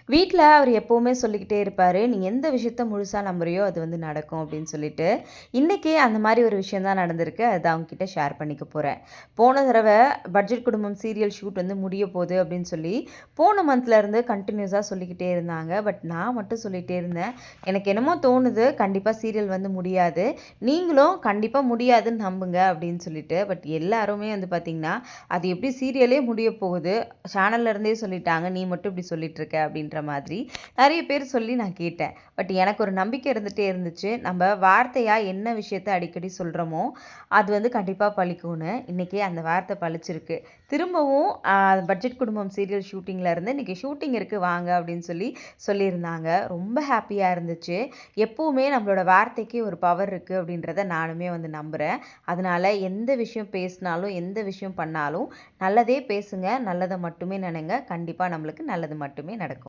வீட்ல அவர் எப்பவுமே சொல்லிக்கிட்டே இருப்பாரு, "நீ எந்த விஷயத்த முழுசா நம்புறியோ அது வந்து நடக்கும்." அப்படின்னு சொல்லிட்டு. இன்னைக்கு அந்த மாரி ஒரு விஷயம் தான் நடந்திருக்கு. அத உங்ககிட்ட ஷேர் பண்ணிக்க போறேன். போன தடவ பட்ஜெட் குடும்பம் சீரியல் ஷூட் வந்து முடிய போது அப்படின்னு சொல்லி, போன மந்த்ல இருந்து கன்டினியூஸா சொல்லிக்கிட்டே இருந்தாங்க. பட் நான் மட்டும் சொல்லிட்டே இருந்தேன். எனக்கு என்னமோ தோணுது, கண்டிப்பா சீரியல் வந்து முடியாது. நீங்களும் கண்டிப்பா முடியாதுன்னு நம்புங்க அப்படின்னு சொல்லிட்டு. பட் எல்லாருமே வந்து பார்த்தீங்கன்னா, அது எப்படி சீரியலே முடிய போகுது. சேனல்ல இருந்தே சொல்லிட்டாங்க. நீ மட்டும் இப்படி சொல்லிட்டு இருக்க அப்படின்ற மாதிரி நிறைய பேர் சொல்லி நான் கேட்டேன். பட் எனக்கு ஒரு நம்பிக்கை இருந்துட்டே இருந்துச்சு. நம்ம வார்த்தையா என்ன விஷயத்த அடிக்கடி சொல்றோமோ, அது வந்து கண்டிப்பா பலிக்கும்னு. இன்னைக்கு அந்த வார்த்தை பலிச்சிருக்கு. திரும்பவும் பட்ஜெட் குடும்பம் சீரியல் ஷூட்டிங்ல இருந்து இன்னைக்கு ஷூட்டிங் இருக்கு வாங்க அப்படின்னு சொல்லி சொல்லியிருந்தாங்க. ரொம்ப ஹாப்பியா இருந்துச்சு. எப்பவுமே நம்மளோட வார்த்தைக்கு ஒரு பவர் இருக்கு அப்படின்றத நானுமே வந்து நம்புறேன். அதனால எந்த விஷயம் பேசினாலும், எந்த விஷயம் பண்ணாலும் நல்லதே பேசுங்க, நல்லத மட்டுமே நினைங்க. கண்டிப்பா நம்மளுக்கு நல்லது மட்டுமே நடக்கும்.